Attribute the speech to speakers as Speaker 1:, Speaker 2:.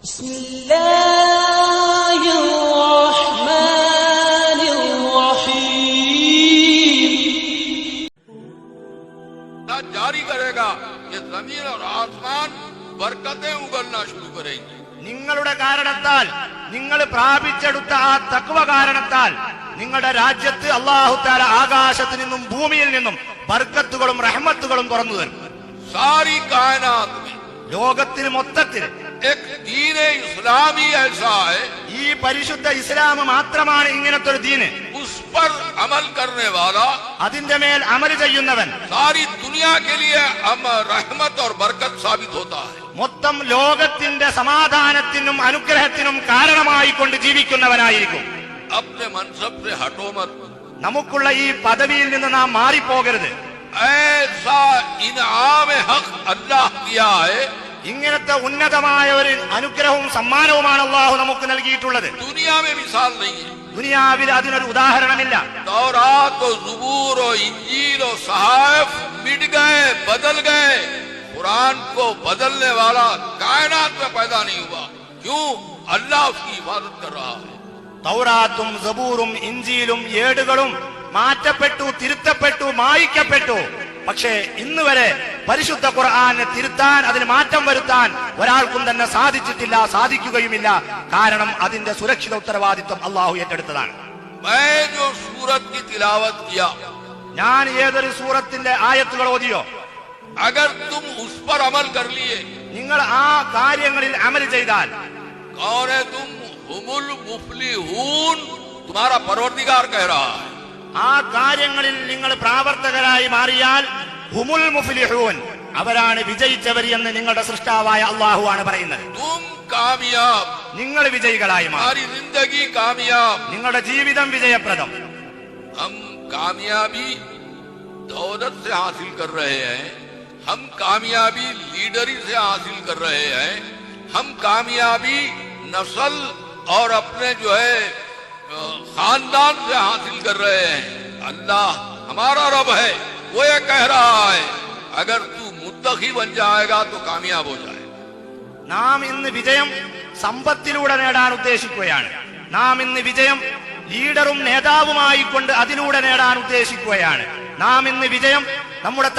Speaker 1: जारी करेगा ये जमीन और आसमान बरकतें उगलना शुरू करेंगे
Speaker 2: നിങ്ങളുടെ കാരണത്താൽ നിങ്ങൾ പ്രാപിച്ചെടുത്ത ആ തഖ്വ കാരണത്താൽ നിങ്ങളുടെ രാജ്യത്ത് അല്ലാഹു തആല ആകാശത്തിൽ നിന്നും ഭൂമിയിൽ നിന്നും ബർക്കത്തുകളും റഹ്മത്തുകളും തുറന്നു തരും.
Speaker 1: सारी कायनात
Speaker 2: ലോകത്തിൽ മൊത്തത്തിൽ
Speaker 1: एक दीन इस्लामी ऐसा है
Speaker 2: ഈ പരിശുദ്ധ ഇസ്ലാം മാത്രമാണ് ഇങ്ങനത്തെ ഒരു ദീന്.
Speaker 1: उस पर अमल करने वाला
Speaker 2: അതിന്റെ മേൽ അമൽ ചെയ്യുന്നവൻ
Speaker 1: सारी दुनिया के लिए रहमत और बरकत साबित होता है.
Speaker 2: മൊത്തം ലോകത്തിന്റെ സമാധാനത്തിനും അനുഗ്രഹത്തിനും കാരണമായി കൊണ്ട് ജീവിക്കുന്നവനായിരിക്കും.
Speaker 1: अपने मनसब से हटो मत.
Speaker 2: നമുക്കുള്ള ഈ പദവിയിൽ നിന്ന് നാം മാറിപ്പോകരുത്.
Speaker 1: ऐसा इनाम हक अल्लाह किया है.
Speaker 2: ഇങ്ങനത്തെ ഉന്നതമായ ഒരു അനുഗ്രഹവും സമ്മാനവുമാണ് അല്ലാഹു നമുക്ക് നൽകിയിട്ടുള്ളത്.
Speaker 1: दुनिया में मिसाल नहीं है.
Speaker 2: ദുനിയാവിൽ അതിനൊരു ഉദാഹരണമില്ല.
Speaker 1: तौरात और ज़बूर और इंजील और सहाइफ मिट गए, बदल गए. कुरान को बदलने वाला कायनात में पैदा नहीं हुआ. क्यों? अल्लाह उसकी हिफाजत कर रहा है.
Speaker 2: തൗറാത്തും സബൂറും ഇഞ്ചീലും ഏടുകളും മാറ്റപ്പെട്ടു, തിരുത്തപ്പെട്ടു, മായ്ക്കപ്പെട്ടു. പക്ഷേ ഇന്ന് വരെ പരിശുദ്ധ ഖുർആനെ തിരുത്താൻ, അതിന് മാറ്റം വരുത്താൻ ഒരാൾക്കും തന്നെ സാധിച്ചിട്ടില്ല, സാധിക്കുകയുമില്ല. കാരണം അതിന്റെ സുരക്ഷിത ഉത്തരവാദിത്വം അള്ളാഹു ഏറ്റെടുത്തതാണ്.
Speaker 1: मैं जो सूरत की तिलावत किया,
Speaker 2: ഞാൻ ഏതൊരു സൂറത്തിന്റെ ആയത്തുകൾ ഓതിയോ,
Speaker 1: अगर तुम उस पर अमल कर लिए,
Speaker 2: നിങ്ങൾ ആ കാര്യങ്ങളിൽ അമൽ ചെയ്താൽ,
Speaker 1: कौन है तुम? हुमुल मुफ्लिहून, तुम्हारा परवरदिगार कह रहा है.
Speaker 2: ആ കാര്യങ്ങളിൽ നിങ്ങൾ പ്രാവർത്തകരായി മാറിയാൽ ഹുമുൽ മുഫ്ലിഹൂൻ, അവരാണ് വിജയിച്ചവർ എന്ന് നിങ്ങളുടെ സൃഷ്ടാവായ അള്ളാഹു ആണ് പറയുന്നത്.
Speaker 1: तुम कामयाब,
Speaker 2: നിങ്ങൾ വിജയികളായി മാറും.
Speaker 1: हमारी जिंदगी कामयाब.
Speaker 2: നിങ്ങളുടെ ജീവിതം വിജയപ്രദം.
Speaker 1: हम कामयाबी दौलत से हासिल कर रहे हैं, हम कामयाबी लीडरी से हासिल कर रहे हैं, हम कामयाबी नस्ल और अपने जो है खानदान से हासिल कर रहे हैं. अल्लाह हमारा रब है, वो ये कह रहा है अगर तू मुत्तकी बन जाएगा तो कामयाब हो जाएगा.
Speaker 2: നാം ഇന്ന് വിജയം സമ്പത്തിലൂടെ നേടാൻ ഉദ്ദേശിക്കുകയാണ്. നാം ഇന്ന് വിജയം ലീഡറും നേതാവുമായി കൊണ്ട് അതിലൂടെ നേടാൻ ഉദ്ദേശിക്കുകയാണ്. നാം ഇന്ന് വിജയം നമ്മുടെ